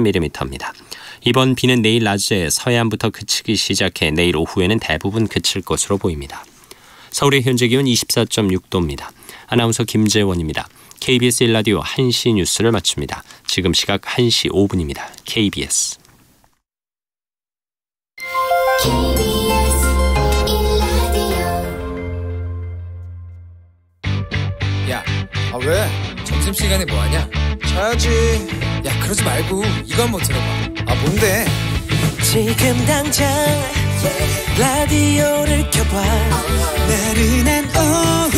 80mm입니다. 이번 비는 내일 낮에 서해안부터 그치기 시작해 내일 오후에는 대부분 그칠 것으로 보입니다. 서울의 현재 기온 24.6도입니다. 아나운서 김재원입니다. KBS 1라디오 1시 뉴스를 마칩니다. 지금 시각 1시 5분입니다. KBS. 야, 왜? 점심시간에 뭐하냐? 자야지. 야, 그러지 말고 이거 한번 들어봐. 뭔데? 지금 당장 라디오를 켜봐. 나른한 오후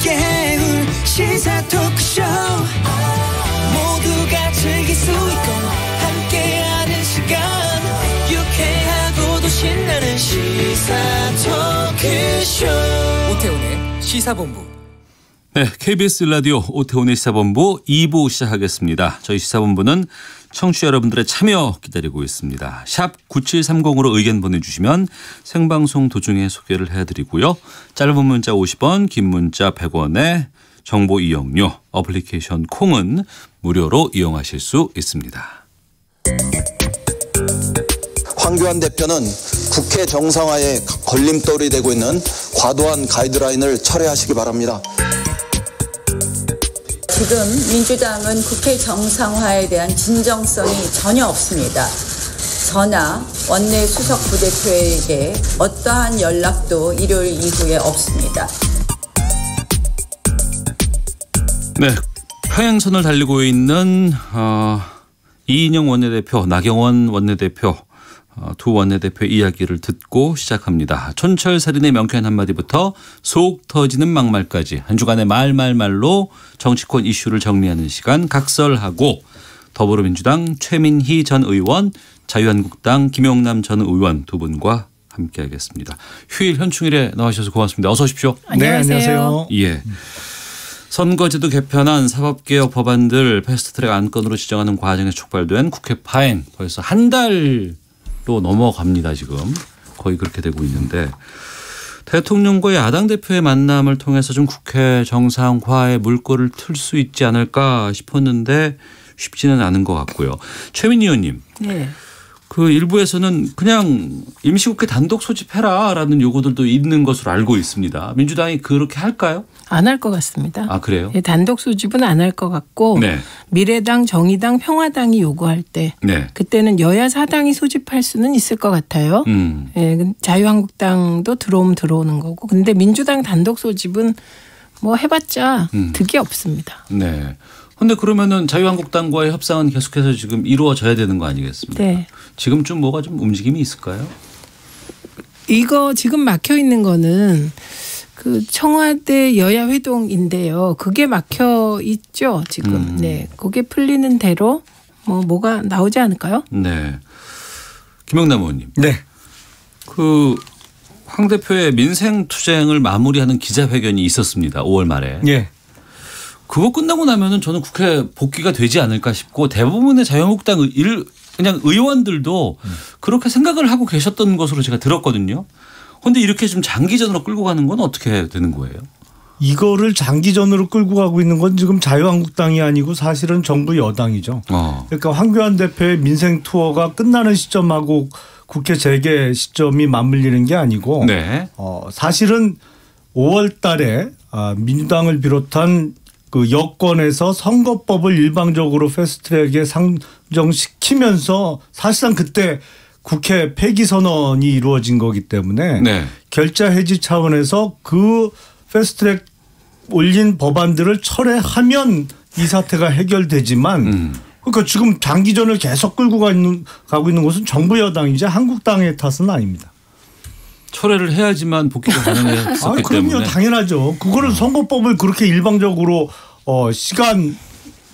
깨울 시사 토크쇼. 모두가 즐길 수 있고 함께하는 시간. 유쾌하고도 신나는 시사 토크쇼. 오태훈의 시사본부. 네, KBS 라디오 오태훈의 시사본부 2부 시작하겠습니다. 저희 시사본부는 청취자 여러분들의 참여 기다리고 있습니다. 샵 9730으로 의견 보내주시면 생방송 도중에 소개를 해드리고요. 짧은 문자 50원, 긴 문자 100원에 정보 이용료, 어플리케이션 콩은 무료로 이용하실 수 있습니다. 황교안 대표는 국회 정상화에 걸림돌이 되고 있는 과도한 가이드라인을 철회하시기 바랍니다. 지금 민주당은 국회 정상화에 대한 진정성이 전혀 없습니다. 저나 원내 수석 부대표에게 어떠한 연락도 일요일 이후에 없습니다. 네, 평행선을 달리고 있는 이인영 원내대표, 나경원 원내대표 두 원내대표 이야기를 듣고 시작합니다. 촌철살인의 명쾌한 한마디부터 속 터지는 막말까지 한 주간의 말로 정치권 이슈를 정리하는 시간 각설하고, 더불어민주당 최민희 전 의원, 자유한국당 김용남 전 의원 두 분과 함께하겠습니다. 휴일 현충일에 나와주셔서 고맙습니다. 어서 오십시오. 안녕하세요. 네, 안녕하세요. 예. 선거제도 개편안 사법개혁 법안들 패스트트랙 안건으로 지정하는 과정에 촉발된 국회 파행 벌써 한 달로 넘어갑니다. 지금 거의 그렇게 되고 있는데, 대통령과 야당 대표의 만남을 통해서 좀 국회 정상화의 물꼬를 틀 수 있지 않을까 싶었는데 쉽지는 않은 것 같고요. 최민희 의원님. 네. 그 일부에서는 그냥 임시국회 단독 소집해라라는 요구들도 있는 것으로 알고 있습니다. 민주당이 그렇게 할까요? 안 할 것 같습니다. 아, 그래요? 예, 단독 소집은 안 할 것 같고, 네. 미래당, 정의당, 평화당이 요구할 때 네. 그때는 여야 사당이 소집할 수는 있을 것 같아요. 예, 자유한국당도 들어오면 들어오는 거고, 근데 민주당 단독 소집은 뭐 해봤자 득이 없습니다. 네. 근데 그러면은 자유한국당과의 협상은 계속해서 지금 이루어져야 되는 거 아니겠습니까? 네. 지금 좀 뭐가 좀 움직임이 있을까요? 이거 지금 막혀 있는 거는 그 청와대 여야 회동인데요. 그게 막혀 있죠, 지금. 네. 그게 풀리는 대로 뭐가 나오지 않을까요? 네. 김영남 의원님. 네. 그 황 대표의 민생 투쟁을 마무리하는 기자회견이 있었습니다. 5월 말에. 예. 그거 끝나고 나면은 저는 국회 복귀가 되지 않을까 싶고, 대부분의 자유한국당 그냥 의원들도 그렇게 생각을 하고 계셨던 것으로 제가 들었거든요. 그런데 이렇게 좀 장기전으로 끌고 가는 건 어떻게 되는 거예요? 이거를 장기전으로 끌고 가고 있는 건 지금 자유한국당이 아니고 사실은 정부 여당이죠. 그러니까 황교안 대표의 민생 투어가 끝나는 시점하고 국회 재개 시점이 맞물리는 게 아니고, 네. 사실은 5월 달에 민주당을 비롯한 그 여권에서 선거법을 일방적으로 패스트트랙에 상정시키면서 사실상 그때 국회 폐기 선언이 이루어진 거기 때문에, 네. 결자 해지 차원에서 그 패스트트랙 올린 법안들을 철회하면 이 사태가 해결되지만, 그러니까 지금 장기전을 계속 끌고 가고 있는 것은 정부 여당이지 한국당의 탓은 아닙니다. 철회를 해야지만 복귀가 가능했었기 그럼요, 때문에. 당연하죠. 그거는 선거법을 그렇게 일방적으로 시간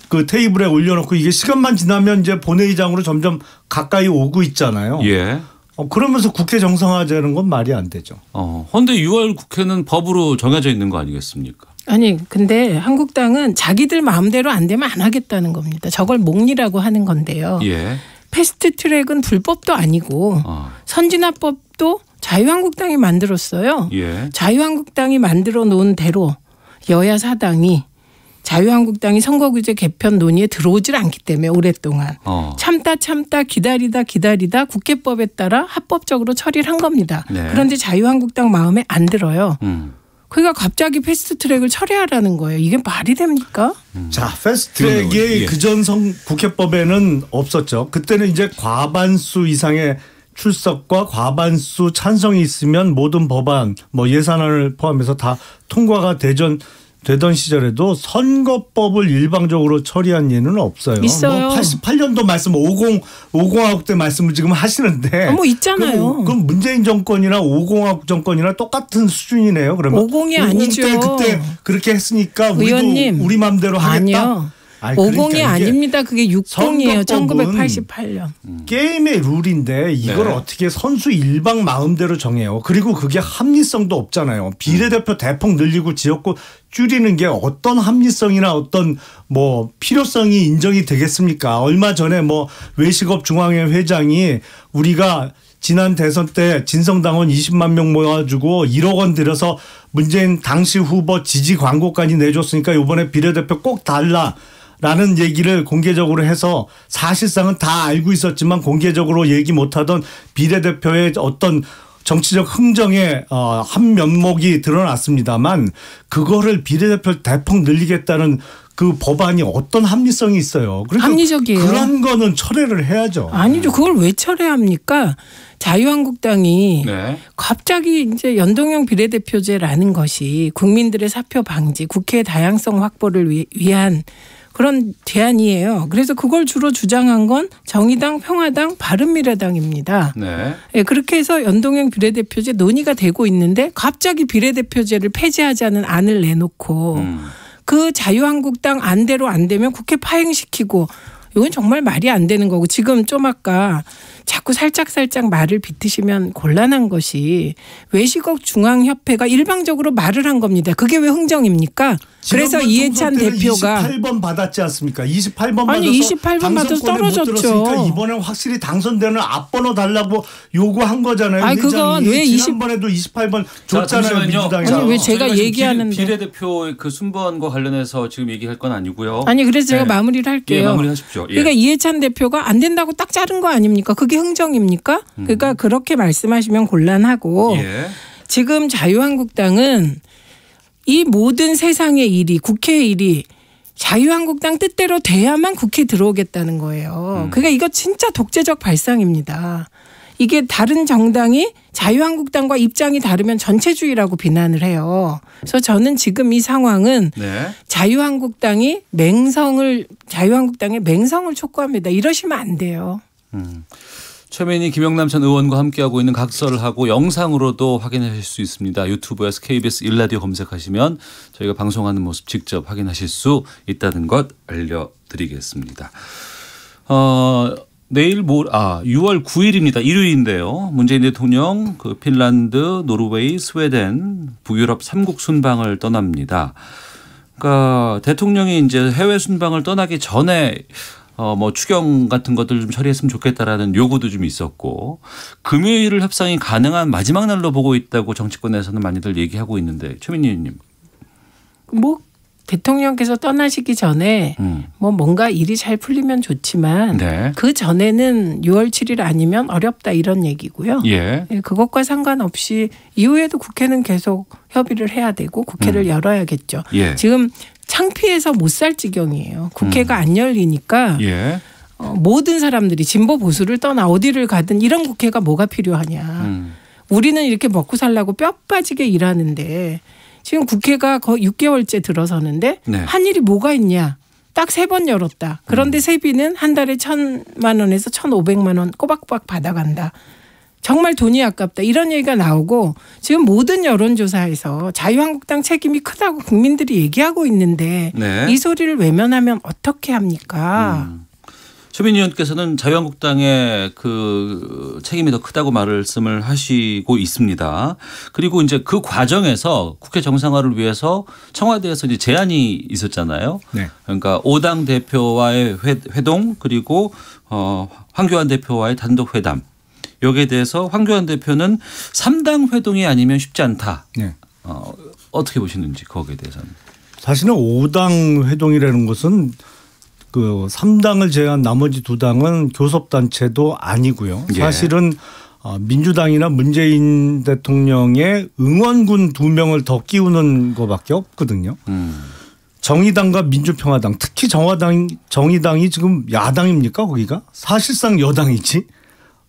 그 테이블에 올려놓고 이게 시간만 지나면 이제 본회의장으로 점점 가까이 오고 있잖아요. 예. 그러면서 국회 정상화되는 건 말이 안 되죠. 그런데 6월 국회는 법으로 정해져 있는 거 아니겠습니까? 아니, 근데 한국당은 자기들 마음대로 안 되면 안 하겠다는 겁니다. 저걸 몽리라고 하는 건데요. 예. 패스트트랙은 불법도 아니고 선진화법도 자유한국당이 만들었어요. 예. 자유한국당이 만들어 놓은 대로 여야 사당이 자유한국당이 선거규제 개편 논의에 들어오질 않기 때문에 오랫동안 참다 기다리다 국회법에 따라 합법적으로 처리를 한 겁니다. 네. 그런데 자유한국당 마음에 안 들어요. 그러니까 갑자기 패스트트랙을 처리하라는 거예요. 이게 말이 됩니까? 자, 패스트트랙이 예. 그전 국회법에는 없었죠. 그때는 이제 과반수 이상의 출석과 과반수 찬성이 있으면 모든 법안, 뭐 예산안을 포함해서 다 통과가 되던 시절에도 선거법을 일방적으로 처리한 예는 없어요. 있어요. 뭐 88년도 말씀, 5공화국 때 말씀을 지금 하시는데. 뭐 있잖아요. 그럼 문재인 정권이나 5공화국 정권이나 똑같은 수준이네요. 그러면 50이 아니죠. 그때 그렇게 했으니까 우리도 의원님, 우리 마음대로 하겠다. 아니요. 50이 아닙니다. 그게 60이에요. 1988년. 게임의 룰인데 이걸 네. 어떻게 선수 일방 마음대로 정해요. 그리고 그게 합리성도 없잖아요. 비례대표 대폭 늘리고 지역구 줄이는 게 어떤 합리성이나 어떤 뭐 필요성이 인정이 되겠습니까? 얼마 전에 뭐 외식업 중앙회 회장이 우리가 지난 대선 때 진성당원 20만 명 모아가지고 1억 원 들여서 문재인 당시 후보 지지 광고까지 내줬으니까 이번에 비례대표 꼭 달라. 라는 얘기를 공개적으로 해서 사실상은 다 알고 있었지만 공개적으로 얘기 못하던 비례대표의 어떤 정치적 흥정의 한 면목이 드러났습니다만 그거를 비례대표 대폭 늘리겠다는 그 법안이 어떤 합리성이 있어요. 그러니까 합리적이에요. 그런 거는 철회를 해야죠. 아니죠. 그걸 왜 철회합니까? 자유한국당이 네. 갑자기 이제 연동형 비례대표제라는 것이 국민들의 사표 방지, 국회의 다양성 확보를 위한 그런 대안이에요. 그래서 그걸 주로 주장한 건 정의당, 평화당, 바른미래당입니다. 네. 네, 그렇게 해서 연동형 비례대표제 논의가 되고 있는데 갑자기 비례대표제를 폐지하자는 안을 내놓고 그 자유한국당 안대로 안 되면 국회 파행시키고 이건 정말 말이 안 되는 거고 지금 좀 아까 자꾸 살짝 말을 비트시면 곤란한 것이 외식업 중앙협회가 일방적으로 말을 한 겁니다. 그게 왜 흥정입니까? 그래서 이해찬 대표가 28번 받았지 않습니까? 28번 아니 28번 받아서 떨어졌죠. 이번에 확실히 당선되는 앞번호 달라고 요구한 거잖아요. 아니 그건 왜 지난번에도 28번 줬잖아요. 민주당이. 아니 왜 제가 얘기하는데 비례대표의 그 순번과 관련해서 지금 얘기할 건 아니고요. 아니 그래서 제가 마무리를 할게요. 예, 마무리하십시오. 예. 그러니까 이해찬 대표가 안 된다고 딱 자른 거 아닙니까? 그게 흥정입니까? 그러니까 그렇게 말씀하시면 곤란하고 예. 지금 자유한국당은 이 모든 세상의 일이 국회의 일이 자유한국당 뜻대로 돼야만 국회에 들어오겠다는 거예요. 그러니까 이거 진짜 독재적 발상입니다. 이게 다른 정당이 자유한국당과 입장이 다르면 전체주의라고 비난을 해요. 그래서 저는 지금 이 상황은 네. 자유한국당의 맹성을 촉구합니다. 이러시면 안 돼요. 최민희 김영남 전 의원과 함께하고 있는 각설을 하고 영상으로도 확인하실 수 있습니다. 유튜브에서 KBS 1라디오 검색하시면 저희가 방송하는 모습 직접 확인하실 수 있다는 것 알려드리겠습니다. 내일 6월 9일입니다. 일요일인데요. 문재인 대통령 그 핀란드, 노르웨이, 스웨덴, 북유럽 3국 순방을 떠납니다. 그러니까 대통령이 이제 해외 순방을 떠나기 전에 뭐 추경 같은 것들 좀 처리했으면 좋겠다라는 요구도 좀 있었고 금요일 협상이 가능한 마지막 날로 보고 있다고 정치권에서는 많이들 얘기하고 있는데 최민희 의원님. 뭐 대통령께서 떠나시기 전에 뭐 뭔가 일이 잘 풀리면 좋지만 네. 그 전에는 6월 7일 아니면 어렵다 이런 얘기고요. 예. 그것과 상관없이 이후에도 국회는 계속 협의를 해야 되고 국회를 열어야겠죠. 예. 지금 창피해서 못 살 지경이에요. 국회가 안 열리니까 예. 모든 사람들이 진보 보수를 떠나 어디를 가든 이런 국회가 뭐가 필요하냐. 우리는 이렇게 먹고 살라고 뼈 빠지게 일하는데 지금 국회가 거의 6개월째 들어서는데 네. 한 일이 뭐가 있냐. 딱 3번 열었다. 그런데 세비는 한 달에 1,000만 원에서 1,500만 원 꼬박꼬박 받아간다. 정말 돈이 아깝다. 이런 얘기가 나오고 지금 모든 여론조사에서 자유한국당 책임이 크다고 국민들이 얘기하고 있는데 네. 이 소리를 외면하면 어떻게 합니까? 최민희 의원께서는 자유한국당의 그 책임이 더 크다고 말씀을 하시고 있습니다. 그리고 이제 그 과정에서 국회 정상화를 위해서 청와대에서 이제 제안이 있었잖아요. 네. 그러니까 5당 대표와의 회동 그리고 황교안 대표와의 단독 회담. 여기에 대해서 황교안 대표는 3당 회동이 아니면 쉽지 않다. 네. 어떻게 보시는지 거기에 대해서는. 사실은 5당 회동이라는 것은 그 3당을 제외한 나머지 2당은 교섭단체도 아니고요. 예. 사실은 민주당이나 문재인 대통령의 응원군 2명을 더 끼우는 것밖에 없거든요. 정의당과 민주평화당, 특히 정의당이 지금 야당입니까 거기가? 사실상 여당이지.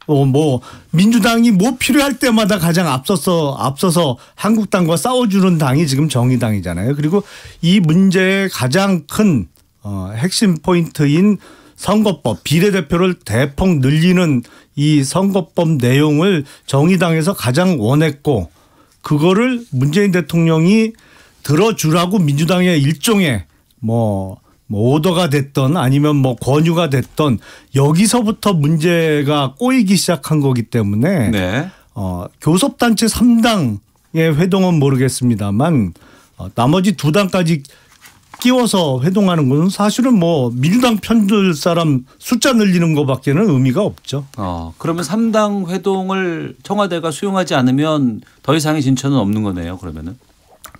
뭐 민주당이 뭐 필요할 때마다 가장 앞서서 한국당과 싸워주는 당이 지금 정의당이잖아요. 그리고 이 문제의 가장 큰 핵심 포인트인 선거법, 비례대표를 대폭 늘리는 이 선거법 내용을 정의당에서 가장 원했고 그거를 문재인 대통령이 들어주라고 민주당의 일종의 뭐 오더가 됐던 아니면 뭐 권유가 됐던 여기서부터 문제가 꼬이기 시작한 거기 때문에 네. 교섭단체 3당의 회동은 모르겠습니다만 나머지 2당까지 끼워서 회동하는 것은 사실은 뭐 민주당 편들 사람 숫자 늘리는 것밖에는 의미가 없죠. 그러면 3당 회동을 청와대가 수용하지 않으면 더 이상의 진전은 없는 거네요. 그러면은.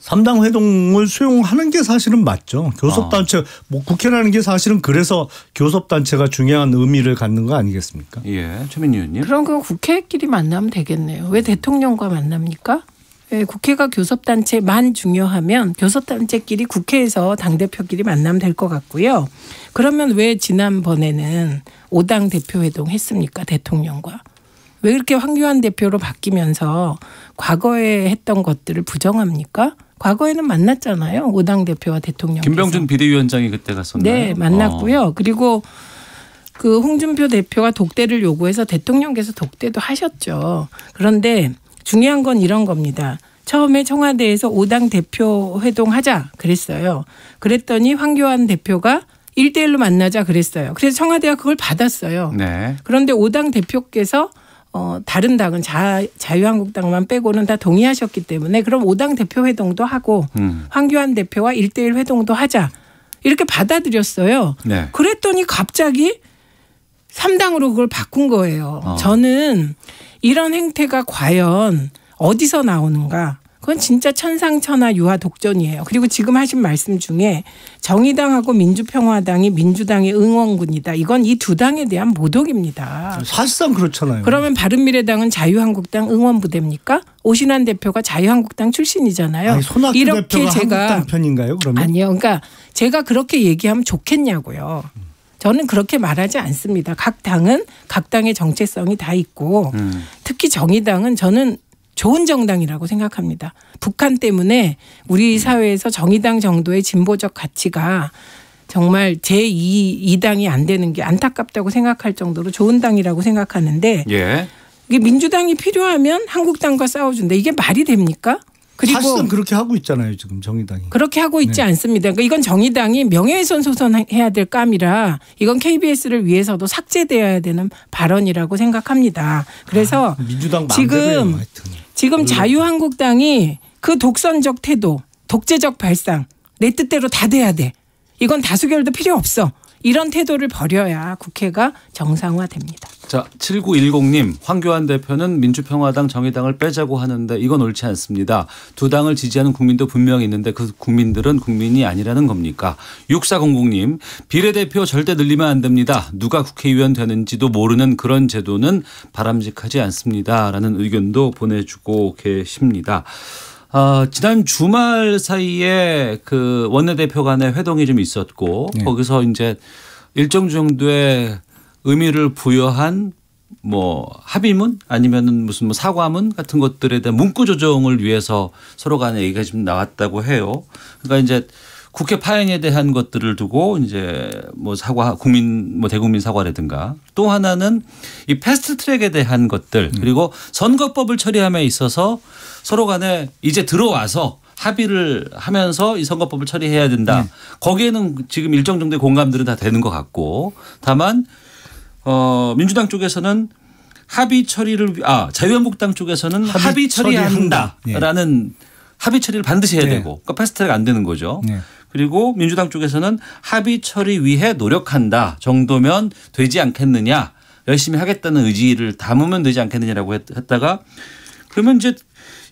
3당 회동을 수용하는 게 사실은 맞죠. 교섭단체 뭐 국회라는 게 사실은 그래서 교섭단체가 중요한 의미를 갖는 거 아니겠습니까? 예, 최민희 의원님. 그럼 그 국회끼리 만나면 되겠네요. 왜 대통령과 만납니까? 예, 국회가 교섭단체만 중요하면 교섭단체끼리 국회에서 당대표끼리 만나면 될 것 같고요. 그러면 왜 지난번에는 5당 대표 회동 했습니까? 대통령과. 왜 그렇게 황교안 대표로 바뀌면서 과거에 했던 것들을 부정합니까? 과거에는 만났잖아요. 5당 대표와 대통령께서. 김병준 비대위원장이 그때 갔었나요? 네, 만났고요. 그리고 그 홍준표 대표가 독대를 요구해서 대통령께서 독대도 하셨죠. 그런데 중요한 건 이런 겁니다. 처음에 청와대에서 5당 대표 회동하자 그랬어요. 그랬더니 황교안 대표가 1대1로 만나자 그랬어요. 그래서 청와대가 그걸 받았어요. 네. 그런데 5당 대표께서 다른 당은 자유한국당만 빼고는 다 동의하셨기 때문에 그럼 5당 대표 회동도 하고 황교안 대표와 1대1 회동도 하자. 이렇게 받아들였어요. 네. 그랬더니 갑자기 3당으로 그걸 바꾼 거예요. 저는 이런 행태가 과연 어디서 나오는가. 그건 진짜 천상천하 유화 독존이에요. 그리고 지금 하신 말씀 중에 정의당하고 민주평화당이 민주당의 응원군이다. 이건 이 2당에 대한 모독입니다. 사실상 그렇잖아요. 그러면 바른미래당은 자유한국당 응원부대입니까? 오신환 대표가 자유한국당 출신이잖아요. 아니, 손학규 이렇게 대표가 제가 한국당 편인가요? 그러면? 아니요. 그러니까 제가 그렇게 얘기하면 좋겠냐고요. 저는 그렇게 말하지 않습니다. 각 당은 각 당의 정체성이 다 있고 특히 정의당은 저는 좋은 정당이라고 생각합니다. 북한 때문에 우리 사회에서 정의당 정도의 진보적 가치가 정말 제2당이 안 되는 게 안타깝다고 생각할 정도로 좋은 당이라고 생각하는데 예. 이게 민주당이 필요하면 한국당과 싸워준다. 이게 말이 됩니까? 그리고 사실상 그렇게 하고 있잖아요. 지금 정의당이. 그렇게 하고 있지 않습니다. 그러니까 이건 정의당이 명예훼손 소송해야 될 감이라 이건 KBS를 위해서도 삭제되어야 되는 발언이라고 생각합니다. 그래서 민주당 마음대로예요, 지금 자유한국당이 그 독선적 태도, 독재적 발상, 내 뜻대로 다 돼야 돼. 이건 다수결도 필요 없어. 이런 태도를 버려야 국회가 정상화됩니다. 자, 7910님, 황교안 대표는 민주평화당 정의당을 빼자고 하는데 이건 옳지 않습니다. 2당을 지지하는 국민도 분명히 있는데 그 국민들은 국민이 아니라는 겁니까? 6400님, 비례대표 절대 늘리면 안 됩니다. 누가 국회의원 되는지도 모르는 그런 제도는 바람직하지 않습니다. 라는 의견도 보내주고 계십니다. 지난 주말 사이에 그 원내대표 간의 회동이 좀 있었고 거기서 이제 일정 정도의 의미를 부여한 뭐 합의문 아니면은 무슨 뭐 사과문 같은 것들에 대한 문구 조정을 위해서 서로 간에 얘기가 좀 나왔다고 해요. 그러니까 이제 국회 파행에 대한 것들을 두고 이제 뭐 사과 국민 뭐 대국민 사과라든가 또 하나는 이 패스트 트랙에 대한 것들 그리고 선거법을 처리함에 있어서 서로 간에 이제 들어와서 합의를 하면서 이 선거법을 처리해야 된다. 거기에는 지금 일정 정도의 공감들은 다 되는 것 같고 다만 민주당 쪽에서는 자유한국당 쪽에서는 합의 처리한다라는 합의 처리를 반드시 해야 되고 그러니까 패스트트랙 안 되는 거죠. 그리고 민주당 쪽에서는 합의 처리 위해 노력한다 정도면 되지 않겠느냐 열심히 하겠다는 의지를 담으면 되지 않겠느냐라고 했다가 그러면 이제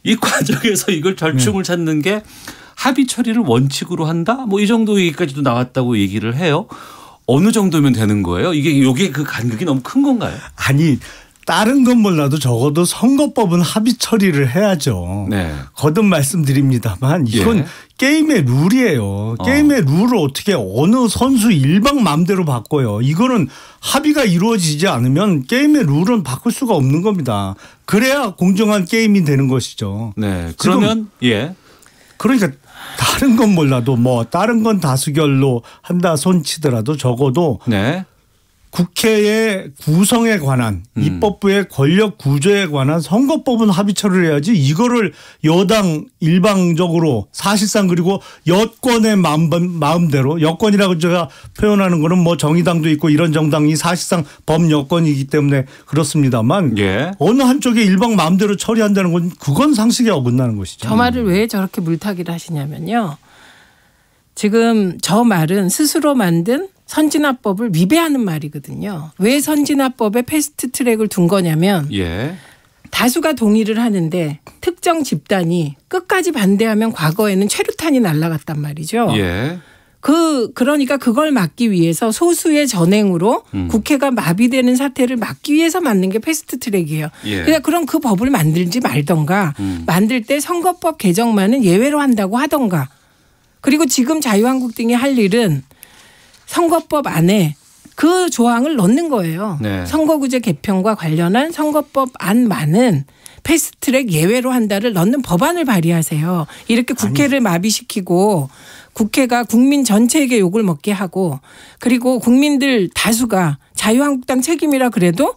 이 과정에서 이걸 절충을 찾는 게 합의 처리를 원칙으로 한다. 뭐 이 정도 얘기까지도 나왔다고 얘기를 해요. 어느 정도면 되는 거예요? 이게 그 간격이 너무 큰 건가요? 아니 다른 건 몰라도 적어도 선거법은 합의 처리를 해야죠. 네. 거듭 말씀드립니다만 이건 게임의 룰이에요. 게임의 룰을 어떻게 어느 선수 일방 마음대로 바꿔요. 이거는 합의가 이루어지지 않으면 게임의 룰은 바꿀 수가 없는 겁니다. 그래야 공정한 게임이 되는 것이죠. 네. 그러면 그러니까 다른 건 몰라도 뭐 다른 건 다수결로 한다 손치더라도 적어도 국회의 구성에 관한 입법부의 권력 구조에 관한 선거법은 합의 처리를 해야지 이거를 여당 일방적으로 사실상 그리고 여권의 마음대로 여권이라고 제가 표현하는 거는 뭐 정의당도 있고 이런 정당이 사실상 범여권이기 때문에 그렇습니다만 어느 한쪽에 일방 마음대로 처리한다는 건 그건 상식에 어긋나는 것이죠. 저 말을 왜 저렇게 물타기를 하시냐면요. 지금 저 말은 스스로 만든 선진화법을 위배하는 말이거든요. 왜 선진화법에 패스트트랙을 둔 거냐면 다수가 동의를 하는데 특정 집단이 끝까지 반대하면 과거에는 최루탄이 날아갔단 말이죠. 그러니까 그걸 막기 위해서 소수의 전행으로 국회가 마비되는 사태를 막기 위해서 만든 게 패스트트랙이에요. 그러니까 그럼 그 법을 만들지 말던가 만들 때 선거법 개정만은 예외로 한다고 하던가. 그리고 지금 자유한국당이 할 일은 선거법 안에 그 조항을 넣는 거예요. 선거구제 개편과 관련한 선거법 안만은 패스트트랙 예외로 한다를 넣는 법안을 발의하세요. 이렇게 국회를 마비시키고 국회가 국민 전체에게 욕을 먹게 하고 그리고 국민들 다수가 자유한국당 책임이라 그래도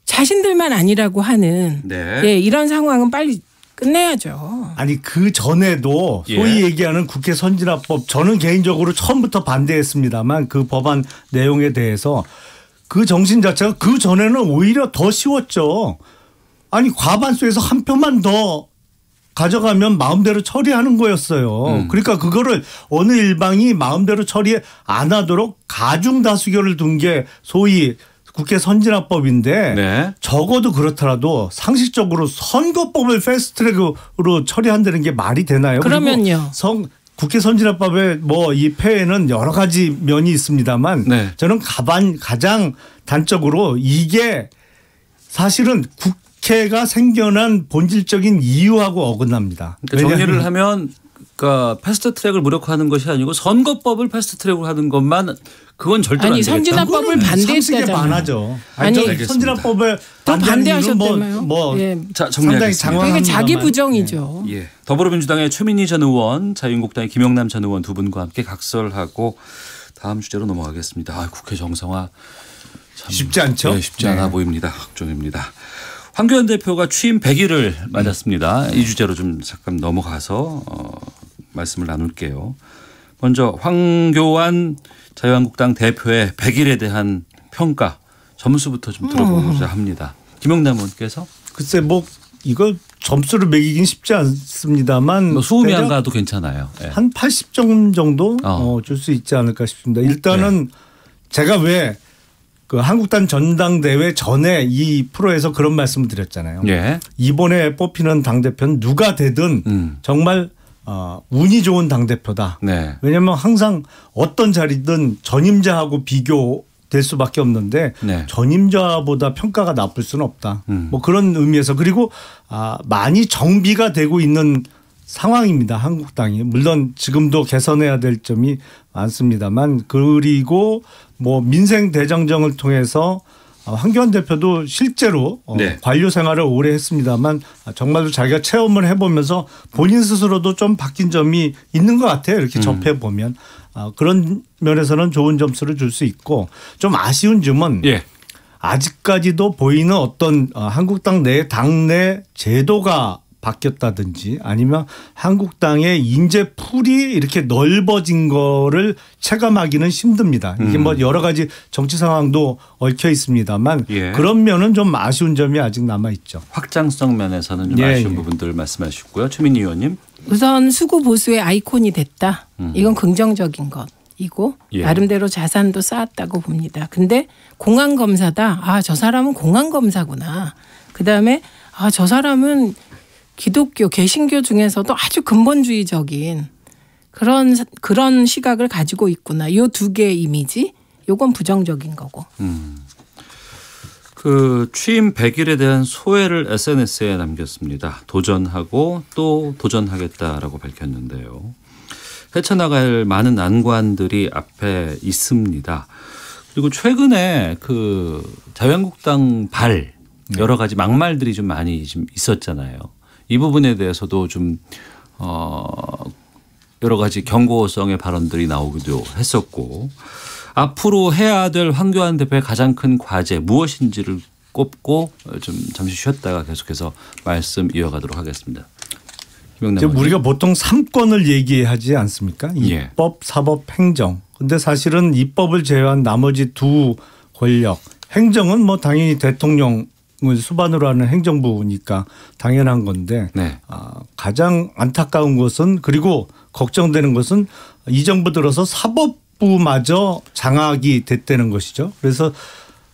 자신들만 아니라고 하는 이런 상황은 빨리 끝내야죠. 아니 그 전에도 소위 얘기하는 국회 선진화법 저는 개인적으로 처음부터 반대했습니다만 그 법안 내용에 대해서 그 정신 자체가 그 전에는 오히려 더 쉬웠죠. 아니 과반수에서 한 표만 더 가져가면 마음대로 처리하는 거였어요. 그러니까 그거를 어느 일방이 마음대로 처리 안 하도록 가중다수결을 둔 게 소위 국회 선진화법인데 적어도 그렇더라도 상식적으로 선거법을 패스트트랙으로 처리한다는 게 말이 되나요? 그러면요. 국회 선진화법의 뭐 이 폐해는 여러 가지 면이 있습니다만 저는 가장 단적으로 이게 사실은 국회가 생겨난 본질적인 이유하고 어긋납니다. 그러니까 정리를 하면 그러니까 패스트트랙을 무력화하는 것이 아니고 선거법을 패스트트랙으로 하는 것만 그건 절대 안 되겠다. 선진화법을 반대했다잖아요. 반하죠. 아니 선진화법을 또 반대하셨다며요. 상당히 장황합니다. 그러니까 자기 부정이죠. 더불어민주당의 최민희 전 의원, 자유한국당의 김영남 전 의원 두 분과 함께 각설하고 다음 주제로 넘어가겠습니다. 국회 정상화 참 쉽지 않죠? 쉽지 않아 보입니다. 걱정입니다. 황교안 대표가 취임 100일을 맞았습니다. 이 주제로 좀 잠깐 넘어가서 말씀을 나눌게요. 먼저 황교안 자유한국당 대표의 100일에 대한 평가 점수부터 좀 들어보고자 합니다. 김영남 의원께서. 글쎄 뭐 이거 점수를 매기긴 쉽지 않습니다만 뭐 수음이 안 가도 괜찮아요. 한 80점 정도 줄 수 있지 않을까 싶습니다. 일단은 제가 왜 그 한국당 전당대회 전에 이 프로에서 그런 말씀을 드렸잖아요. 이번에 뽑히는 당대표는 누가 되든 정말 운이 좋은 당대표다. 왜냐하면 항상 어떤 자리든 전임자하고 비교될 수밖에 없는데 전임자보다 평가가 나쁠 수는 없다. 뭐 그런 의미에서 그리고 많이 정비가 되고 있는 상황입니다. 한국당이. 물론 지금도 개선해야 될 점이 많습니다만 그리고 뭐 민생 대장정을 통해서 황교안 대표도 실제로 관료 생활을 오래 했습니다만 정말로 자기가 체험을 해보면서 본인 스스로도 좀 바뀐 점이 있는 것 같아요. 이렇게 접해보면. 그런 면에서는 좋은 점수를 줄 수 있고 좀 아쉬운 점은 아직까지도 보이는 어떤 한국당 내 당내 제도가 바뀌었다든지 아니면 한국당의 인재 풀이 이렇게 넓어진 거를 체감하기는 힘듭니다. 이게 뭐 여러 가지 정치 상황도 얽혀 있습니다만 그런 면은 좀 아쉬운 점이 아직 남아 있죠. 확장성 면에서는 좀 아쉬운 부분들 말씀하셨고요. 최민희 의원님. 우선 수구 보수의 아이콘이 됐다. 이건 긍정적인 것이고 나름대로 자산도 쌓았다고 봅니다. 근데 공안 검사다. 저 사람은 공안 검사구나. 그다음에 저 사람은 기독교 개신교 중에서도 아주 근본주의적인 그런 시각을 가지고 있구나. 요 두 개의 이미지, 요건 부정적인 거고. 그 취임 100일에 대한 소회를 SNS에 남겼습니다. 도전하고 또 도전하겠다라고 밝혔는데요. 헤쳐나갈 많은 난관들이 앞에 있습니다. 그리고 최근에 그 자유한국당 여러 가지 막말들이 좀 많이 좀 있었잖아요. 이 부분에 대해서도 좀 여러 가지 경고성의 발언들이 나오기도 했었고, 앞으로 해야 될 황교안 대표의 가장 큰 과제 무엇인지를 꼽고 좀 잠시 쉬었다가 계속해서 말씀 이어가도록 하겠습니다. 지금 우리가 보통 3권을 얘기하지 않습니까? 입법, 사법, 행정. 근데 사실은 입법을 제외한 나머지 두 권력, 행정은 뭐 당연히 대통령을 수반으로 하는 행정부니까 당연한 건데 가장 안타까운 것은, 그리고 걱정되는 것은 이 정부 들어서 사법부마저 장악이 됐다는 것이죠. 그래서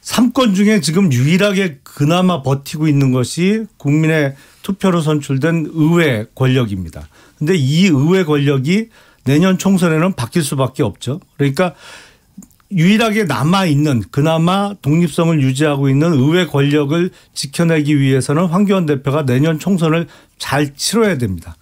3권 중에 지금 유일하게 그나마 버티고 있는 것이 국민의 투표로 선출된 의회 권력입니다. 그런데 이 의회 권력이 내년 총선에는 바뀔 수밖에 없죠. 그러니까 유일하게 남아있는, 그나마 독립성을 유지하고 있는 의회 권력을 지켜내기 위해서는 황교안 대표가 내년 총선을 잘 치러야 됩니다.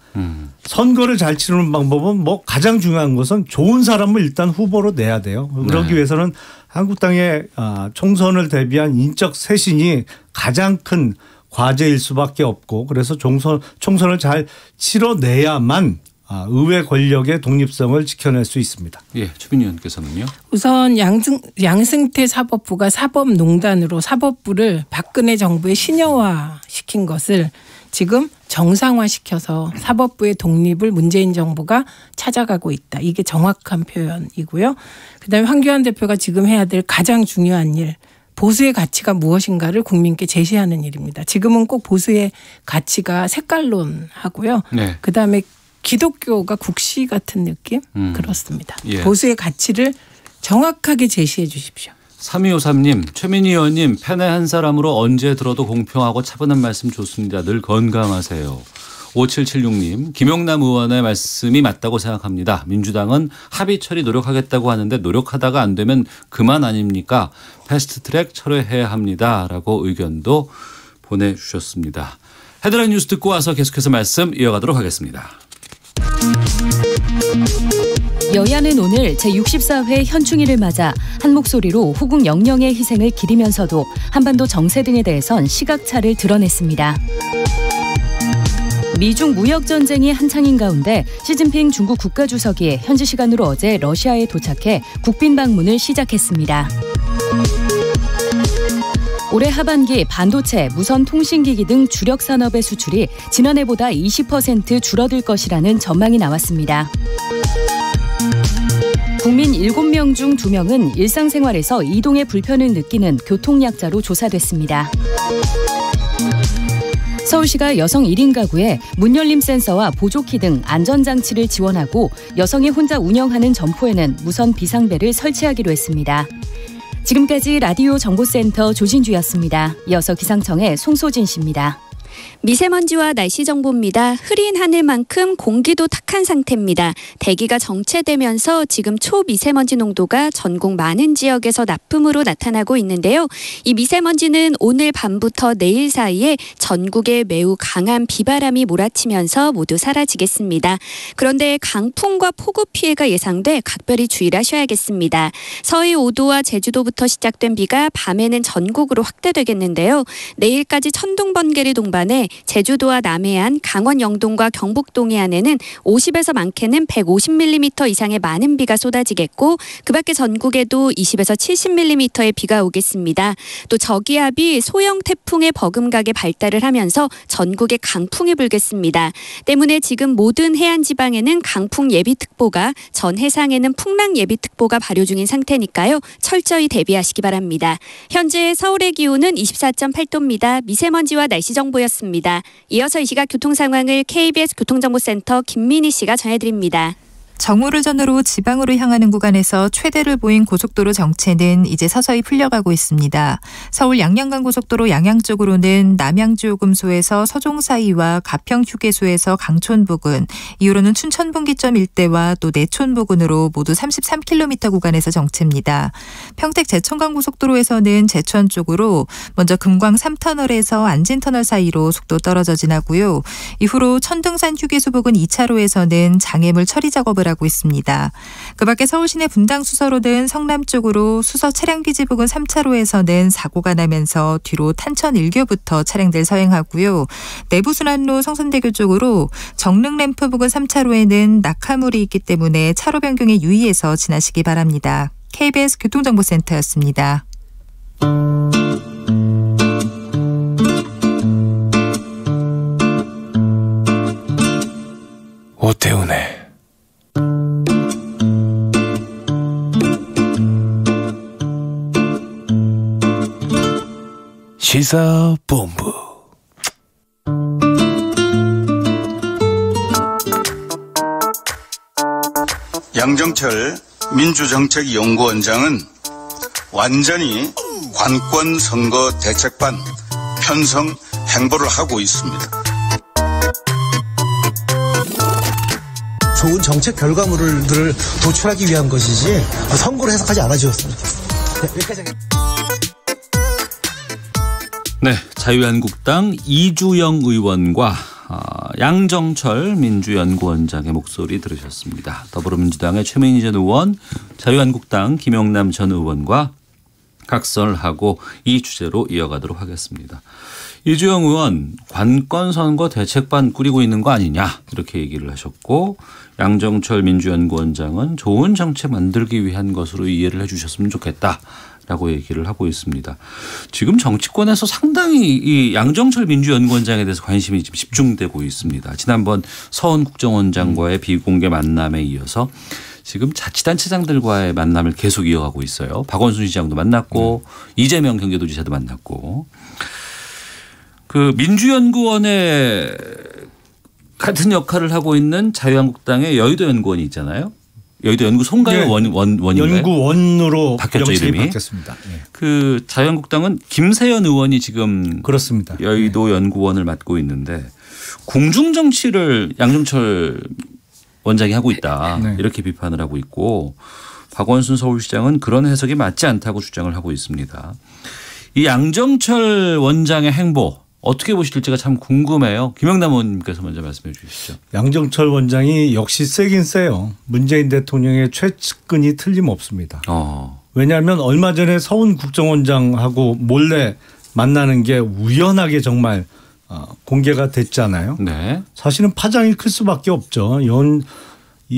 선거를 잘 치르는 방법은 뭐 가장 중요한 것은 좋은 사람을 일단 후보로 내야 돼요. 그러기 위해서는 한국당의 총선을 대비한 인적 쇄신이 가장 큰 과제일 수밖에 없고, 그래서 총선을 잘 치러내야만 의회 권력의 독립성을 지켜낼 수 있습니다. 예, 최민희 의원께서는요. 우선 양승태 사법부가 사법농단으로 사법부를 박근혜 정부의 신여화시킨 것을 지금 정상화시켜서 사법부의 독립을 문재인 정부가 찾아가고 있다. 이게 정확한 표현이고요. 그다음에 황교안 대표가 지금 해야 될 가장 중요한 일, 보수의 가치가 무엇인가를 국민께 제시하는 일입니다. 지금은 꼭 보수의 가치가 색깔론하고요. 그다음에 기독교가 국시 같은 느낌? 그렇습니다. 보수의 가치를 정확하게 제시해 주십시오. 3253님, 최민희 의원님 팬의 한 사람으로 언제 들어도 공평하고 차분한 말씀 좋습니다. 늘 건강하세요. 5776님, 김용남 의원의 말씀이 맞다고 생각합니다. 민주당은 합의 처리 노력하겠다고 하는데 노력하다가 안 되면 그만 아닙니까? 패스트트랙 철회해야 합니다. 라고 의견도 보내주셨습니다. 헤드라인 뉴스 듣고 와서 계속해서 말씀 이어가도록 하겠습니다. 여야는 오늘 제64회 현충일을 맞아 한 목소리로 호국 영령의 희생을 기리면서도 한반도 정세 등에 대해선 시각차를 드러냈습니다. 미중 무역전쟁이 한창인 가운데 시진핑 중국 국가주석이 현지 시간으로 어제 러시아에 도착해 국빈 방문을 시작했습니다. 올해 하반기 반도체, 무선 통신기기 등 주력 산업의 수출이 지난해보다 20% 줄어들 것이라는 전망이 나왔습니다. 국민 7명 중 2명은 일상생활에서 이동의 불편을 느끼는 교통약자로 조사됐습니다. 서울시가 여성 1인 가구에 문열림 센서와 보조키 등 안전장치를 지원하고 여성이 혼자 운영하는 점포에는 무선 비상벨을 설치하기로 했습니다. 지금까지 라디오 정보센터 조진주였습니다. 이어서 기상청의 송소진 씨입니다. 미세먼지와 날씨 정보입니다. 흐린 하늘만큼 공기도 탁한 상태입니다. 대기가 정체되면서 지금 초미세먼지 농도가 전국 많은 지역에서 나쁨으로 나타나고 있는데요. 이 미세먼지는 오늘 밤부터 내일 사이에 전국에 매우 강한 비바람이 몰아치면서 모두 사라지겠습니다. 그런데 강풍과 폭우 피해가 예상돼 각별히 주의를 하셔야겠습니다. 서해 5도와 제주도부터 시작된 비가 밤에는 전국으로 확대되겠는데요. 내일까지 천둥 번개를 동반해 제주도와 남해안, 강원 영동과 경북 동해안에는 50에서 많게는 150mm 이상의 많은 비가 쏟아지겠고, 그 밖에 전국에도 20에서 70mm의 비가 오겠습니다. 또 저기압이 소형 태풍의 버금가게 발달을 하면서 전국에 강풍이 불겠습니다. 때문에 지금 모든 해안 지방에는 강풍 예비특보가, 전 해상에는 풍랑 예비특보가 발효 중인 상태니까요. 철저히 대비하시기 바랍니다. 현재 서울의 기온은 24.8도입니다. 미세먼지와 날씨 정보였습니다. 이어서 이 시각 교통 상황을 KBS 교통정보센터 김민희 씨가 전해드립니다. 정오를 전후로 지방으로 향하는 구간에서 최대를 보인 고속도로 정체는 이제 서서히 풀려가고 있습니다. 서울 양양간 고속도로 양양 쪽으로는 남양주요금소에서 서종 사이와 가평휴게소에서 강촌 부근, 이후로는 춘천 분기점 일대와 또 내촌 부근으로 모두 33km 구간에서 정체입니다. 평택 제천간 고속도로에서는 제천 쪽으로 먼저 금광 3터널에서 안진터널 사이로 속도 떨어져 지나고요. 이후로 천등산 휴게소 부근 2차로에서는 장애물 처리 작업을 하고 있습니다. 그 밖에 서울시내 분당 수서로는 성남 쪽으로 수서 차량기지 부근 3차로에서는 사고가 나면서 뒤로 탄천 1교부터 차량들 서행하고요. 내부순환로 성산대교 쪽으로 정릉램프 부근 3차로에는 낙하물이 있기 때문에 차로 변경에 유의해서 지나시기 바랍니다. KBS 교통정보센터였습니다. 오태훈의 시사본부. 양정철 민주정책연구원장은 완전히 관권선거 대책반 편성 행보를 하고 있습니다. 좋은 정책 결과물들을 도출하기 위한 것이지 선거를 해석하지 않아주셨으면 좋겠습니다. 네, 자유한국당 이주영 의원과 양정철 민주연구원장의 목소리 들으셨습니다. 더불어민주당의 최민희 전 의원, 자유한국당 김영남 전 의원과 각설을 하고 이 주제로 이어가도록 하겠습니다. 이주영 의원, 관건선거 대책반 꾸리고 있는 거 아니냐 이렇게 얘기를 하셨고, 양정철 민주연구원장은 좋은 정책 만들기 위한 것으로 이해를 해 주셨으면 좋겠다라고 얘기를 하고 있습니다. 지금 정치권에서 상당히 이 양정철 민주연구원장에 대해서 관심이 지금 집중되고 있습니다. 지난번 서훈 국정원장과의 비공개 만남에 이어서 지금 자치단체장들과의 만남을 계속 이어가고 있어요. 박원순 시장도 만났고 이재명 경기도지사도 만났고, 그 민주연구원의 같은 역할을 하고 있는 자유한국당의 여의도 연구원이 있잖아요. 여의도 연구소인가요? 네. 원인가요? 연구원으로 바뀌었죠, 이름이. 바뀌었습니다. 네. 그 자유한국당은 김세연 의원이 지금 그렇습니다. 여의도 연구원을 맡고 있는데 궁중정치를 양정철 원장이 하고 있다. 네. 이렇게 비판을 하고 있고, 박원순 서울시장은 그런 해석이 맞지 않다고 주장을 하고 있습니다. 이 양정철 원장의 행보 어떻게 보실지가 참 궁금해요. 김영남 의원님께서 먼저 말씀해 주시죠. 양정철 원장이 역시 세긴 세요. 문재인 대통령의 최측근이 틀림없습니다. 왜냐하면 얼마 전에 서훈 국정원장하고 몰래 만나는 게 우연하게 정말 공개가 됐잖아요. 네. 사실은 파장이 클 수밖에 없죠.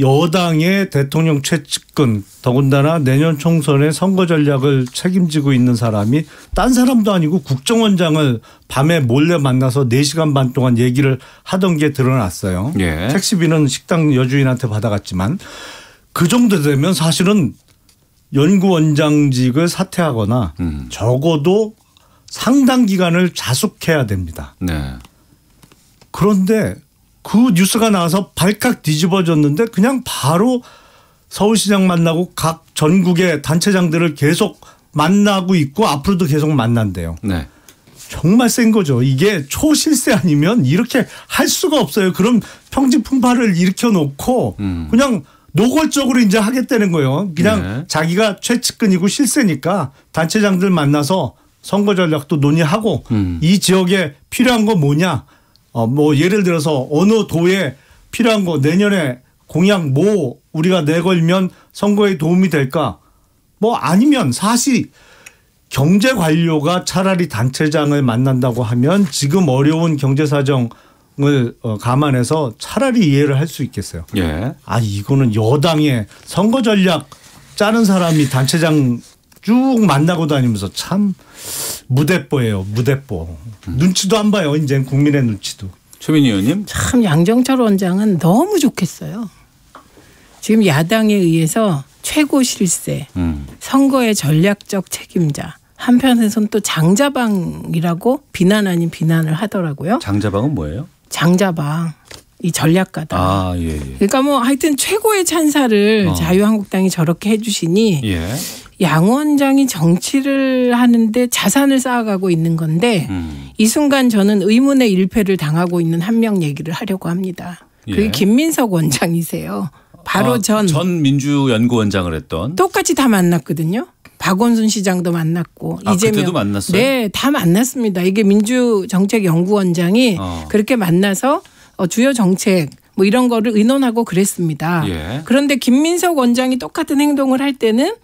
여당의 대통령 최측근, 더군다나 내년 총선의 선거 전략을 책임지고 있는 사람이 딴 사람도 아니고 국정원장을 밤에 몰래 만나서 4시간 반 동안 얘기를 하던 게 드러났어요. 예. 택시비는 식당 여주인한테 받아갔지만, 그 정도 되면 사실은 연구원장직을 사퇴하거나 적어도 상당 기간을 자숙해야 됩니다. 네. 그런데 그 뉴스가 나와서 발칵 뒤집어졌는데 그냥 바로 서울시장 만나고 각 전국의 단체장들을 계속 만나고 있고 앞으로도 계속 만난대요. 네. 정말 센 거죠. 이게 초실세 아니면 이렇게 할 수가 없어요. 그럼 평지풍파를 일으켜놓고 그냥 노골적으로 이제 하겠다는 거예요. 그냥 네. 자기가 최측근이고 실세니까 단체장들 만나서 선거 전략도 논의하고 이 지역에 필요한 거 뭐냐. 뭐 예를 들어서 어느 도에 필요한 거 내년에 공약 뭐 우리가 내걸면 선거에 도움이 될까? 뭐 아니면 사실 경제 관료가 차라리 단체장을 만난다고 하면 지금 어려운 경제 사정을 감안해서 차라리 이해를 할 수 있겠어요. 예. 아 이거는 여당의 선거 전략 짜는 사람이 단체장 쭉 만나고 다니면서 참 무대뽀예요. 무대뽀. 눈치도 안 봐요. 이제 국민의 눈치도. 최민희 의원님. 참 양정철 원장은 너무 좋겠어요. 지금 야당에 의해서 최고 실세, 선거의 전략적 책임자, 한편에서는 또 장자방이라고 비난 아닌 비난을 하더라고요. 장자방은 뭐예요? 장자방. 이 전략가다. 아, 예, 예. 그러니까 뭐 하여튼 최고의 찬사를 자유한국당이 저렇게 해주시니 예. 양 원장이 정치를 하는데 자산을 쌓아가고 있는 건데 이 순간 저는 의문의 일패를 당하고 있는 한 명 얘기를 하려고 합니다. 그게 예. 김민석 원장이세요. 바로 전 민주연구원장을 했던. 똑같이 다 만났거든요. 박원순 시장도 만났고 이재명. 그때도 만났어요? 네, 다 만났습니다. 이게 민주정책연구원장이 그렇게 만나서 주요 정책 뭐 이런 거를 의논하고 그랬습니다. 예. 그런데 김민석 원장이 똑같은 행동을 할 때는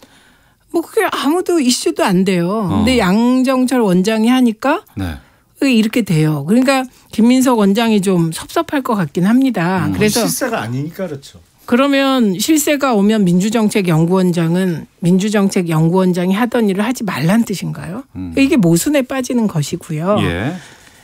뭐 그게 아무도 이슈도 안 돼요. 근데 양정철 원장이 하니까 네. 이렇게 돼요. 그러니까 김민석 원장이 좀 섭섭할 것 같긴 합니다. 그래서 실세가 아니니까 그렇죠. 그러면 실세가 오면 민주정책연구원장은 민주정책연구원장이 하던 일을 하지 말란 뜻인가요? 이게 모순에 빠지는 것이고요. 예.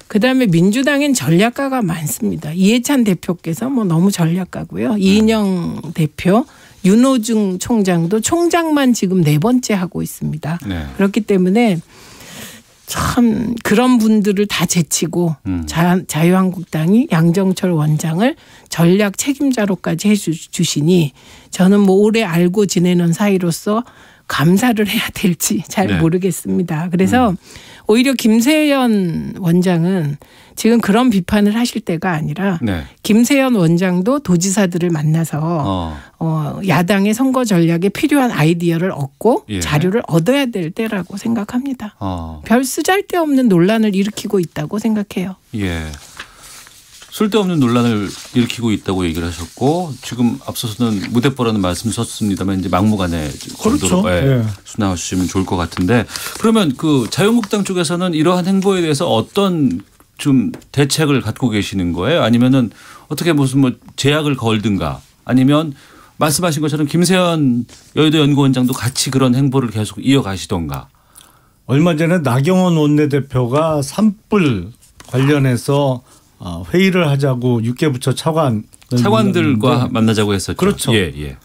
그다음에 민주당엔 전략가가 많습니다. 이해찬 대표께서 뭐 너무 전략가고요. 이인영 대표, 윤호중 총장도 총장만 지금 4번째 하고 있습니다. 네. 그렇기 때문에 참 그런 분들을 다 제치고 자유한국당이 양정철 원장을 전략 책임자로까지 해주시니 저는 뭐 오래 알고 지내는 사이로서 감사를 해야 될지 잘 네. 모르겠습니다. 그래서 오히려 김세연 원장은 지금 그런 비판을 하실 때가 아니라 네. 김세연 원장도 도지사들을 만나서 야당의 선거 전략에 필요한 아이디어를 얻고 예. 자료를 얻어야 될 때라고 생각합니다. 어. 별 쓰잘데없는 논란을 일으키고 있다고 생각해요. 예. 쓸데없는 논란을 일으키고 있다고 얘기를 하셨고 지금 앞서서는 무대뽀라는 말씀 썼습니다만 이제 막무가내 정도로 그렇죠. 예. 순화하시면 좋을 것 같은데 그러면 그 자유한국당 쪽에서는 이러한 행보에 대해서 어떤 좀 대책을 갖고 계시는 거예요? 아니면은 어떻게 무슨 뭐 제약을 걸든가 아니면 말씀하신 것처럼 김세연 여의도 연구원장도 같이 그런 행보를 계속 이어가시던가. 얼마 전에 나경원 원내대표가 산불 관련해서 회의를 하자고 육개부처 차관들과 만나자고 했었죠. 그렇죠. 예, 예.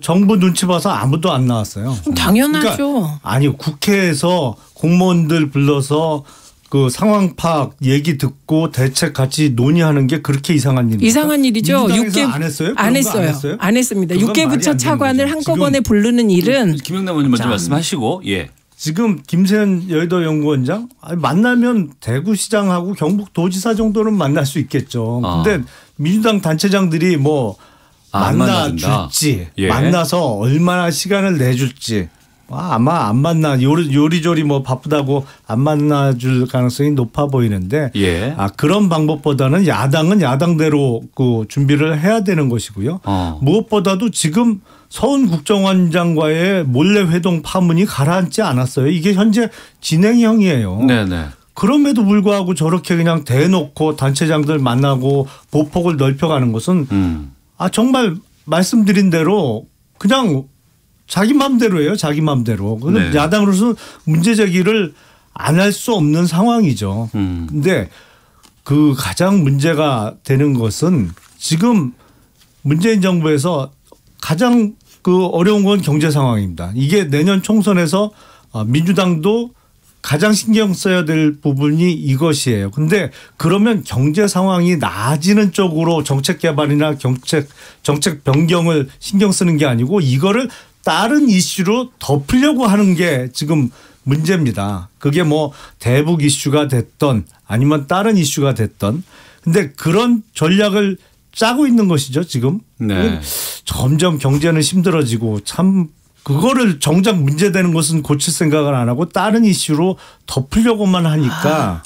정부 눈치 봐서 아무도 안 나왔어요. 당연하죠. 그러니까 아니 국회에서 공무원들 불러서 그 상황 파악 얘기 듣고 대책 같이 논의하는 게 그렇게 이상한 일입니까? 이상한 일이죠. 안 했어요? 안 했어요. 안 했습니다. 육개부처 차관을 한꺼번에 부르는 일은 김영남 의원님 먼저 말씀하시고 예. 지금 김세연 여의도 연구원장 만나면 대구시장하고 경북도지사 정도는 만날 수 있겠죠. 그런데 민주당 단체장들이 뭐 만나줄지 예. 만나서 얼마나 시간을 내줄지 아마 안 만나 요리조리 뭐 바쁘다고 안 만나줄 가능성이 높아 보이는데 예. 그런 방법보다는 야당은 야당대로 그 준비를 해야 되는 것이고요. 무엇보다도 지금 서훈 국정원장과의 몰래 회동 파문이 가라앉지 않았어요. 이게 현재 진행형이에요. 네네. 그럼에도 불구하고 저렇게 그냥 대놓고 단체장들 만나고 보폭을 넓혀가는 것은 정말 말씀드린 대로 그냥 자기 마음대로예요. 자기 마음대로. 네. 야당으로서 문제 제기를 안 할 수 없는 상황이죠. 그런데 그 가장 문제가 되는 것은 지금 문재인 정부에서 가장 그 어려운 건 경제 상황입니다. 이게 내년 총선에서 민주당도 가장 신경 써야 될 부분이 이것이에요. 그런데 그러면 경제 상황이 나아지는 쪽으로 정책 개발이나 정책 변경을 신경 쓰는 게 아니고 이거를 다른 이슈로 덮으려고 하는 게 지금 문제입니다. 그게 뭐 대북 이슈가 됐던 아니면 다른 이슈가 됐던. 근데 그런 전략을 짜고 있는 것이죠, 지금. 네. 점점 경제는 힘들어지고 참 그거를 정작 문제되는 것은 고칠 생각을 안 하고 다른 이슈로 덮으려고만 하니까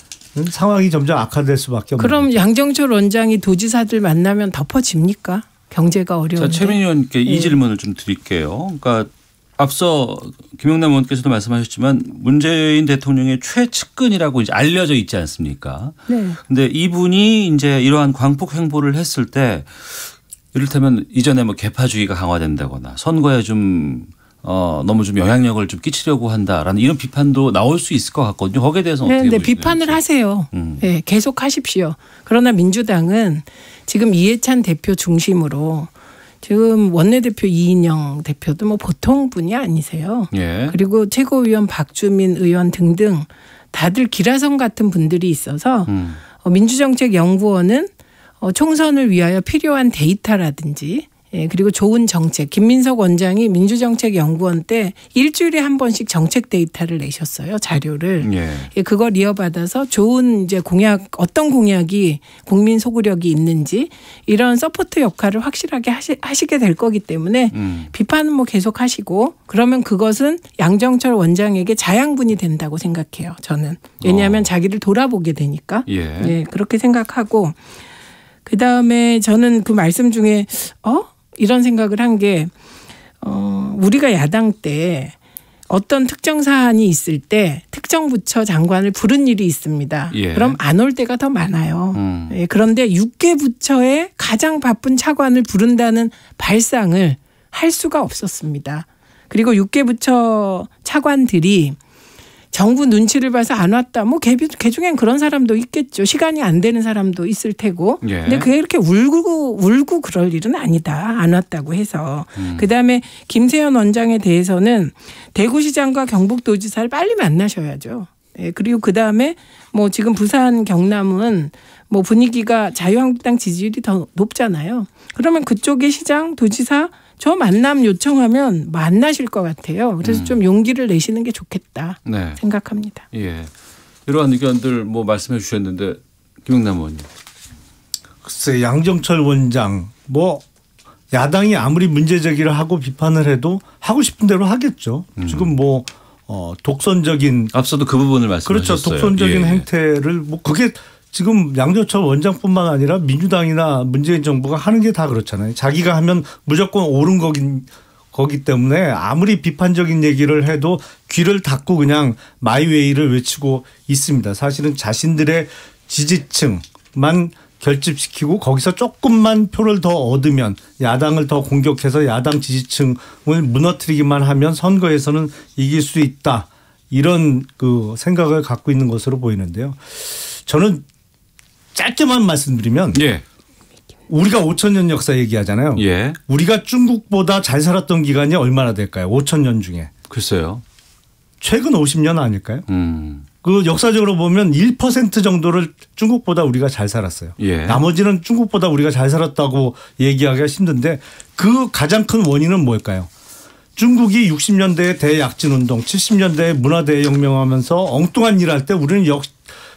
상황이 점점 악화될 수밖에 없는 그럼 거죠. 양정철 원장이 도지사들 만나면 덮어집니까? 경제가 어려운데. 최민희 의원께 이 질문을 좀 드릴게요. 그러니까 앞서 김영남 의원께서도 말씀하셨지만 문재인 대통령의 최측근이라고 이제 알려져 있지 않습니까? 네. 근데 이분이 이제 이러한 광폭 행보를 했을 때 이를테면 이전에 뭐 개파주의가 강화된다거나 선거에 좀 너무 좀 영향력을 좀 끼치려고 한다라는 이런 비판도 나올 수 있을 것 같거든요. 거기에 대해서 어떻게 보시나요? 네, 비판을 하세요. 네, 계속 하십시오. 그러나 민주당은 지금 이해찬 대표 중심으로 지금 원내대표 이인영 대표도 뭐 보통 분이 아니세요. 예. 그리고 최고위원 박주민 의원 등등 다들 기라성 같은 분들이 있어서 민주정책연구원은 총선을 위하여 필요한 데이터라든지 그리고 좋은 정책. 김민석 원장이 민주정책연구원 때 일주일에 한 번씩 정책 데이터를 내셨어요. 자료를. 그걸 이어받아서 좋은 이제 공약, 어떤 공약이 국민 소구력이 있는지 이런 서포트 역할을 확실하게 하시게 될 거기 때문에 비판은 뭐 계속 하시고 그러면 그것은 양정철 원장에게 자양분이 된다고 생각해요. 저는. 왜냐하면 자기를 돌아보게 되니까. 그렇게 생각하고 그다음에 저는 그 말씀 중에 이런 생각을 한 게 우리가 야당 때 어떤 특정 사안이 있을 때 특정 부처 장관을 부른 일이 있습니다. 그럼 안 올 때가 더 많아요. 그런데 6개 부처의 가장 바쁜 차관을 부른다는 발상을 할 수가 없었습니다. 그리고 6개 부처 차관들이 정부 눈치를 봐서 안 왔다. 뭐 개중엔 그런 사람도 있겠죠. 시간이 안 되는 사람도 있을 테고. 근데 그게 이렇게 울고 그럴 일은 아니다. 안 왔다고 해서. 그다음에 김세현 원장에 대해서는 대구시장과 경북도지사를 빨리 만나셔야죠. 그리고 그다음에 뭐 지금 부산 경남은 뭐 분위기가 자유한국당 지지율이 더 높잖아요. 그러면 그쪽의 시장 도지사 저 만남 요청하면 만나실 것 같아요. 그래서 좀 용기를 내시는 게 좋겠다 생각합니다. 이러한 의견들 뭐 말씀해 주셨는데 김영남 의원님. 글쎄 양정철 원장 뭐 야당이 아무리 문제 제기를 하고 비판을 해도 하고 싶은 대로 하겠죠. 지금 뭐 독선적인 앞서도 그 부분을 말씀하셨어요. 그렇죠. 독선적인 행태를 뭐 그게 지금 양정철 원장뿐만 아니라 민주당이나 문재인 정부가 하는 게 다 그렇잖아요. 자기가 하면 무조건 옳은 거기 때문에 아무리 비판적인 얘기를 해도 귀를 닫고 그냥 마이웨이를 외치고 있습니다. 사실은 자신들의 지지층만 결집시키고 거기서 조금만 표를 더 얻으면 야당을 더 공격해서 야당 지지층을 무너뜨리기만 하면 선거에서는 이길 수 있다. 이런 그 생각을 갖고 있는 것으로 보이는데요. 저는 짧게만 말씀드리면 우리가 5,000년 역사 얘기하잖아요. 우리가 중국보다 잘 살았던 기간이 얼마나 될까요? 5,000년 중에. 글쎄요. 최근 50년 아닐까요? 그 역사적으로 보면 1% 정도를 중국보다 우리가 잘 살았어요. 나머지는 중국보다 우리가 잘 살았다고 얘기하기가 힘든데 그 가장 큰 원인은 뭘까요? 중국이 60년대에 대약진운동, 70년대에 문화대혁명하면서 엉뚱한 일할 때 우리는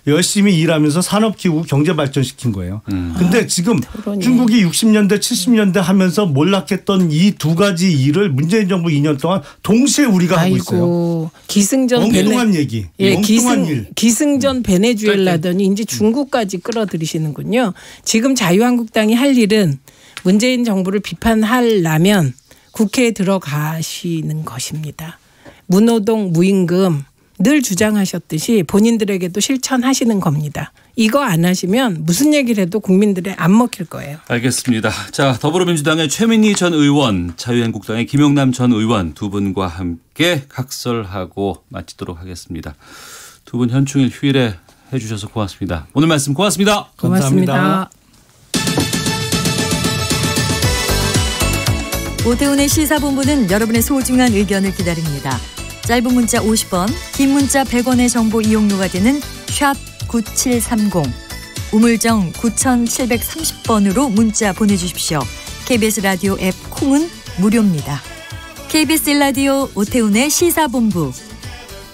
열심히 일하면서 산업기구 경제 발전시킨 거예요. 근데 지금 중국이 60년대 70년대 하면서 몰락했던 이 두 가지 일을 문재인 정부 2년 동안 동시에 우리가 하고 있어요. 기승전 엉뚱한 얘기. 엉뚱한 일. 기승전 베네수엘라더니 이제 중국까지 끌어들이시는군요. 지금 자유한국당이 할 일은 문재인 정부를 비판하려면 국회에 들어가시는 것입니다. 무노동 무임금 늘 주장하셨듯이 본인들에게도 실천하시는 겁니다. 이거 안 하시면 무슨 얘기를 해도 국민들의 안 먹힐 거예요. 알겠습니다. 자, 더불어민주당의 최민희 전 의원, 자유한국당의 김용남 전 의원 두 분과 함께 각설하고 마치도록 하겠습니다. 두 분 현충일 휴일에 해주셔서 고맙습니다. 오늘 말씀 고맙습니다. 고맙습니다. 오태훈의 시사본부는 여러분의 소중한 의견을 기다립니다. 짧은 문자 50원, 긴 문자 100원의 정보 이용료가 되는 샵 9730, 우물정 9730번으로 문자 보내주십시오. KBS 라디오 앱 콩은 무료입니다. KBS 라디오 오태훈의 시사본부.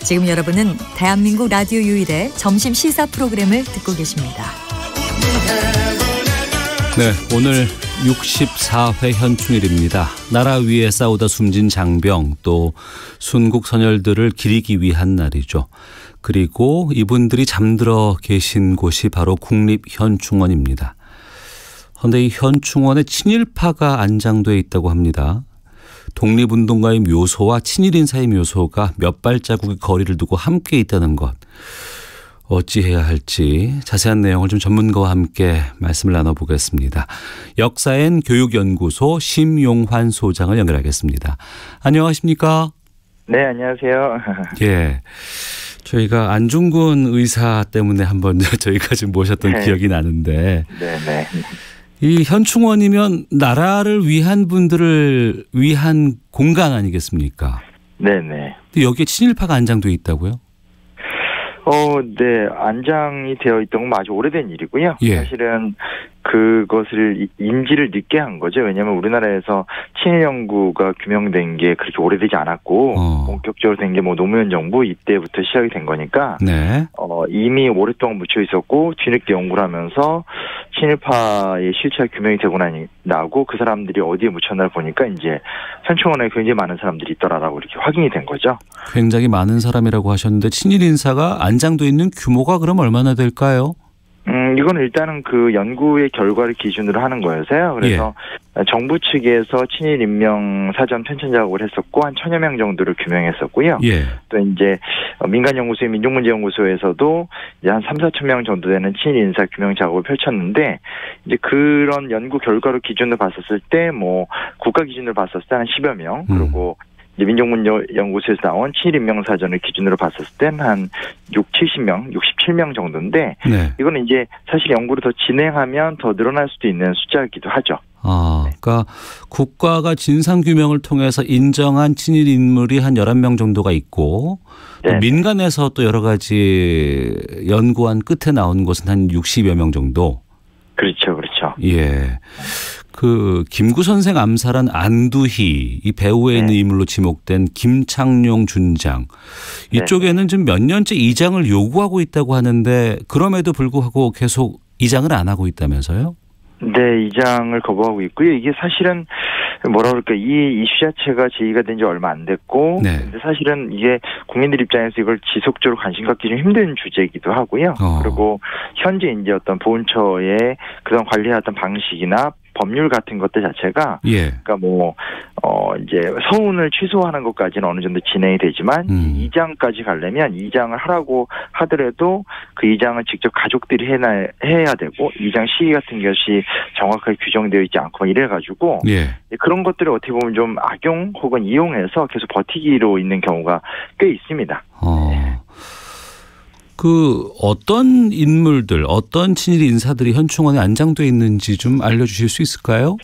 지금 여러분은 대한민국 라디오 유일의 점심 시사 프로그램을 듣고 계십니다. 네, 오늘 64회 현충일입니다. 나라 위에 싸우다 숨진 장병 또 순국 선열들을 기리기 위한 날이죠. 그리고 이분들이 잠들어 계신 곳이 바로 국립현충원입니다. 그런데 이 현충원에 친일파가 안장돼 있다고 합니다. 독립운동가의 묘소와 친일인사의 묘소가 몇 발자국의 거리를 두고 함께 있다는 것. 어찌해야 할지 자세한 내용을 좀 전문가와 함께 말씀을 나눠보겠습니다. 역사엔 교육연구소 심용환 소장을 연결하겠습니다. 안녕하십니까? 네, 안녕하세요. 예, 저희가 안중근 의사 때문에 한번 저희가 지금 모셨던 기억이 나는데 네네. 이 현충원이면 나라를 위한 분들을 위한 공간 아니겠습니까? 네네. 여기에 친일파가 안장돼 있다고요? 네, 안장이 되어 있던 건 아주 오래된 일이고요. 예. 사실은 그것을 인지를 늦게 한 거죠. 왜냐하면 우리나라에서 친일 연구가 규명된 게 그렇게 오래되지 않았고 본격적으로 된 게 뭐 노무현 정부 이때부터 시작이 된 거니까 네. 이미 오랫동안 묻혀 있었고 뒤늦게 연구를 하면서 친일파의 실체가 규명이 되고 나고 그 사람들이 어디에 묻혔나 보니까 이제 현충원에 굉장히 많은 사람들이 있더라라고 이렇게 확인이 된 거죠. 굉장히 많은 사람이라고 하셨는데 친일 인사가 안장돼 있는 규모가 그럼 얼마나 될까요? 이건 일단은 그 연구의 결과를 기준으로 하는 거여서요. 그래서 정부 측에서 친일 인명 사전 편찬 작업을 했었고 한 1000여 명 정도를 규명했었고요. 또 이제 민간연구소의 민족문제연구소에서도 이제 한 3-4천 명 정도 되는 친일 인사 규명 작업을 펼쳤는데 이제 그런 연구 결과를 기준으로 봤었을 때 뭐 국가 기준으로 봤었을 때 한 10여 명 그리고 이제 민족문제연구소에서 나온 친일 인명 사전을 기준으로 봤었을 땐 한 70명, 67명 정도인데 이거는 이제 사실 연구를 더 진행하면 더 늘어날 수도 있는 숫자이기도 하죠. 그러니까 국가가 진상규명을 통해서 인정한 친일 인물이 한 11명 정도가 있고 또 민간에서 또 여러 가지 연구한 끝에 나온 것은 한 60여 명 정도. 그렇죠. 그렇죠. 예. 그 김구 선생 암살한 안두희 이 배후에 있는 인물로 지목된 김창룡 준장 이쪽에는 지금 몇 년째 이장을 요구하고 있다고 하는데 그럼에도 불구하고 계속 이장을 안 하고 있다면서요? 네, 이장을 거부하고 있고요. 이게 사실은 뭐라 그럴까 이 이슈 자체가 제기가 된 지 얼마 안 됐고 근데 사실은 이게 국민들 입장에서 이걸 지속적으로 관심 갖기 좀 힘든 주제이기도 하고요. 그리고 현재 이제 어떤 보훈처의 그동안 관리해왔던 방식이나 법률 같은 것들 자체가 그러니까 뭐 이제 서운을 취소하는 것까지는 어느 정도 진행이 되지만 이장까지 가려면 이장을 하라고 하더라도 그 이장을 직접 가족들이 해야 되고 이장 시기 같은 것이 정확하게 규정되어 있지 않고 이래가지고 그런 것들을 어떻게 보면 좀 악용 혹은 이용해서 계속 버티기로 있는 경우가 꽤 있습니다. 그 어떤 인물들, 어떤 친일 인사들이 현충원에 안장돼 있는지 좀 알려주실 수 있을까요?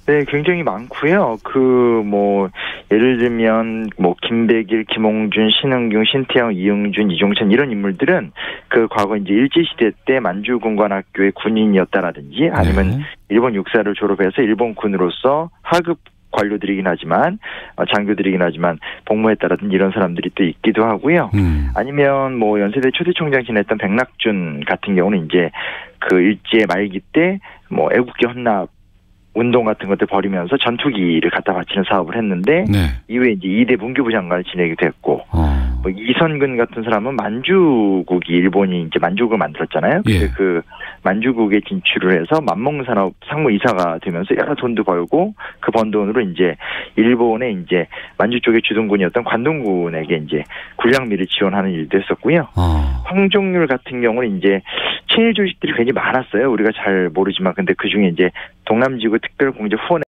네, 굉장히 많고요. 뭐 예를 들면 뭐 김백일, 김홍준, 신흥균, 신태영, 이응준, 이종찬 이런 인물들은 그 과거 이제 일제시대 때 만주군관학교의 군인이었다라든지 아니면 일본 육사를 졸업해서 일본 군으로서 하급 관료들이긴 하지만 장교들이긴 하지만 복무했다라든지 이런 사람들이 또 있기도 하고요. 아니면 뭐 연세대 초대총장 지냈던 백낙준 같은 경우는 이제 그 일제 말기 때 뭐 애국기 헌납 운동 같은 것들 벌이면서 전투기를 갖다 바치는 사업을 했는데 이후에 이제 2대 문교부 장관을 지내기도 했고 뭐 이선근 같은 사람은 만주국이 일본이 이제 만주국을 만들었잖아요. 그 만주국에 진출을 해서 만몽산업 상무이사가 되면서 여러 돈도 벌고 그 번 돈으로 이제 일본의 이제 만주 쪽의 주둔군이었던 관동군에게 이제 군량미를 지원하는 일도 했었고요. 황종률 같은 경우는 이제 친일 조직들이 굉장히 많았어요. 우리가 잘 모르지만 근데 그 중에 이제 동남지구 특별공제 후원에